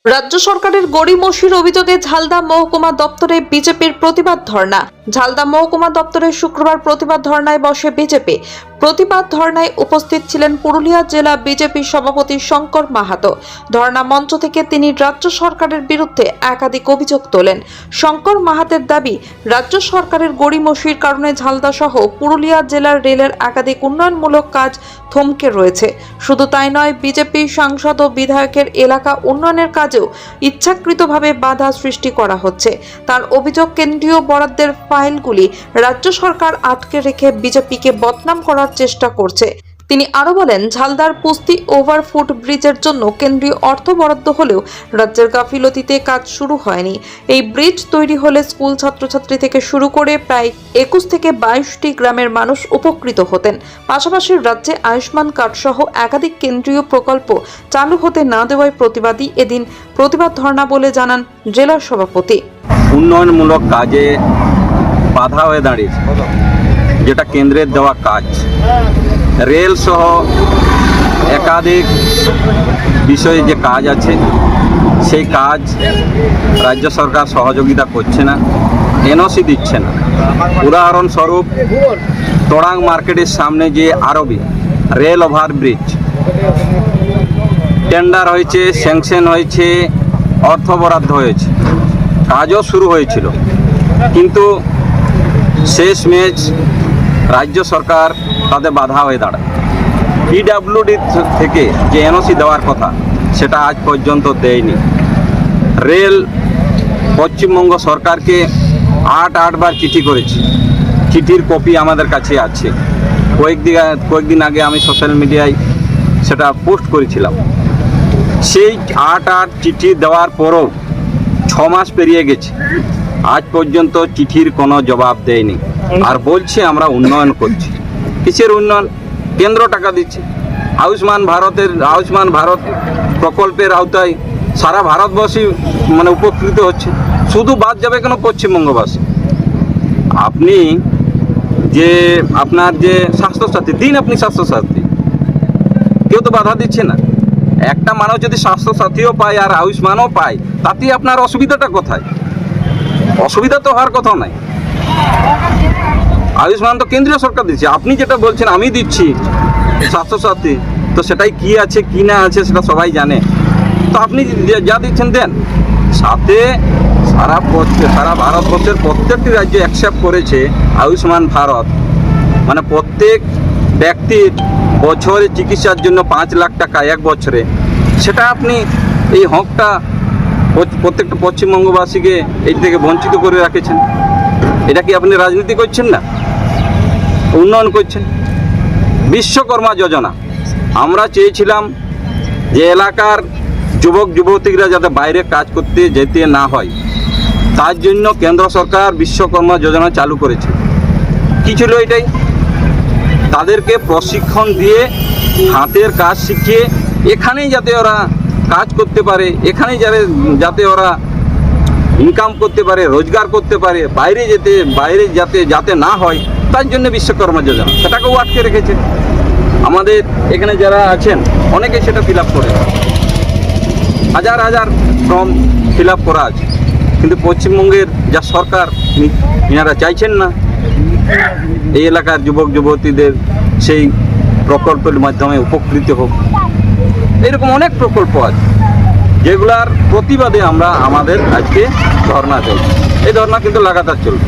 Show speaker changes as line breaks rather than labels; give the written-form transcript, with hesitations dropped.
রাজ্য সরকারের গড়িমসির অভিযোগে ঝালদা মহকুমা দপ্তরে বিজেপির প্রতিবাদ ধর্ণা। ঝালদা মহকুমা দপ্তরে শুক্রবার প্রতিবাদ ধর্ণায় বসে বিজেপি। প্রতিবাদ ধর্ণায় উপস্থিত ছিলেন পুরুলিয়া জেলা বিজেপি সভাপতি শঙ্কর মাহাতো। ধর্ণা মঞ্চ থেকে তিনি রাজ্য সরকারের বিরুদ্ধে একাধিক অভিযোগ তোলেন। শঙ্কর মাহাতের দাবি, রাজ্য সরকারের গড়িমসির কারণে ঝালদা সহ পুরুলিয়া জেলার রেলের একাধিক উন্নয়নমূলক কাজ থমকে রয়েছে। শুধু তাই নয়, বিজেপি সাংসদ ও বিধায়কের এলাকা উন্নয়নের কাজেও ইচ্ছাকৃতভাবে বাধা সৃষ্টি করা হচ্ছে। তার অভিযোগ, কেন্দ্রীয় বরাদ্দের ফাইলগুলি রাজ্য সরকার আটকে রেখে বিজেপিকে বদনাম করার চেষ্টা করছে। তিনি আরো বলেন, ঝালদার পুস্তি ওভারফুট ব্রিজের জন্য কেন্দ্রীয় অর্থ বরাদ্দ হলেও রাজ্যের গাফিলতিতে কাজ শুরু হয়নি। এই ব্রিজ তৈরি হলে স্কুল ছাত্রছাত্রী থেকে শুরু করে প্রায় 21 থেকে 22টি গ্রামের মানুষ উপকৃত হতেন। পাশাপাশি রাজ্যে আয়ুষ্মান কার্ড সহ একাধিক কেন্দ্রীয় প্রকল্প চালু হতে না দেওয়ায় প্রতিবাদী এদিন প্রতিবাদ ধর্ণা বলে জানান জেলা সভাপতি।
উন্নয়নমূলক কাজে বাধা হয়ে দাঁড়িয়েছে, যেটা কেন্দ্রের দেওয়া কাজ। রেল সহ একাধিক বিষয়ে যে কাজ আছে, সেই কাজ রাজ্য সরকার সহযোগিতা করছে না, এনওসি দিচ্ছে না। উদাহরণস্বরূপ, তোড়াং মার্কেটের সামনে যে আরবি রেল ওভারব্রিজ টেন্ডার হয়েছে, স্যাংশন হয়েছে, অর্থ বরাদ্দ হয়েছে, কাজও শুরু হয়েছিল, কিন্তু শেষমেশ রাজ্য সরকার তাতে বাধা হয়ে দাঁড়ায়। পিডব্লিউডি থেকে যে এনওসি দেওয়ার কথা, সেটা আজ পর্যন্ত দেয়নি। রেল পশ্চিমবঙ্গ সরকারকে 8 বার চিঠি করেছে, চিঠির কপি আমাদের কাছে আছে। কয়েকদিন আগে আমি সোশ্যাল মিডিয়ায় সেটা পোস্ট করেছিলাম। সেই 8 চিঠি দেওয়ার পরও 6 মাস পেরিয়ে গেছে, আজ পর্যন্ত চিঠির কোনো জবাব দেয়নি। আর বলছে আমরা উন্নয়ন করছি। কিসের উন্নয়ন? কেন্দ্র টাকা দিচ্ছে। আয়ুষ্মান ভারত প্রকল্পের আওতায় সারা ভারতবাসী উপকৃত হচ্ছে, শুধু বাদ যাবে কেন পশ্চিমবঙ্গবাসী? আপনি যে আপনার যে স্বাস্থ্যসাথী দিন, আপনি স্বাস্থ্যসাথী, কেউ তো বাধা দিচ্ছে না। একটা মানুষ যদি স্বাস্থ্যসাথীও পায় আর আয়ুষ্মানও পায়, তাতে আপনার অসুবিধাটা কোথায়? অসুবিধা তো হওয়ার কথা নাই। আয়ুষ্মান তো কেন্দ্রীয় সরকার দিচ্ছে। আপনি যেটা বলছেন আমি দিচ্ছি স্বাস্থ্যসাথী, তো সেটাই কি আছে কি না আছে সেটা সবাই জানে। তো আপনি যা দিচ্ছেন দেন। সাথে সারা ভারতবর্ষের প্রত্যেকটি রাজ্য অ্যাকসেপ্ট করেছে আয়ুষ্মান ভারত, প্রত্যেক ব্যক্তির বছরে চিকিৎসার জন্য 5 লাখ টাকা 1 বছরে। সেটা আপনি এই হকটা প্রত্যেকটা পশ্চিমবঙ্গবাসীকে এই থেকে বঞ্চিত করে রাখেছেন। এটা কি আপনি রাজনীতি করছেন না, উন্নয়ন করছেন? বিশ্বকর্মা যোজনা আমরা চেয়েছিলাম যে এলাকার যুবক যুবতীরা যাতে বাইরে কাজ করতে যেতে না হয়, তার জন্য কেন্দ্র সরকার বিশ্বকর্মা যোজনা চালু করেছে। কি ছিল এটাই? তাদেরকে প্রশিক্ষণ দিয়ে হাতের কাজ শিখিয়ে এখানেই যাতে ওরা কাজ করতে পারে, এখানেই যাতে ওরা ইনকাম করতে পারে, রোজগার করতে পারে, বাইরে যাতে না হয়, তার জন্য বিশ্বকর্মা যোজনা। সেটাকেও আটকে রেখেছে। আমাদের এখানে যারা আছেন অনেকে সেটা ফিল আপ করে, হাজার ফর্ম ফিল আপ করা আছে, কিন্তু পশ্চিমবঙ্গের যা সরকার, এনারা চাইছেন না এই এলাকার যুবক যুবতীদের সেই প্রকল্পের মাধ্যমে উপকৃত হোক। এরকম অনেক প্রকল্প আছে যেগুলার প্রতিবাদে আমরা আমাদের আজকে ধর্ণা দেই। এই ধর্ণা কিন্তু লাগাতার চলবে।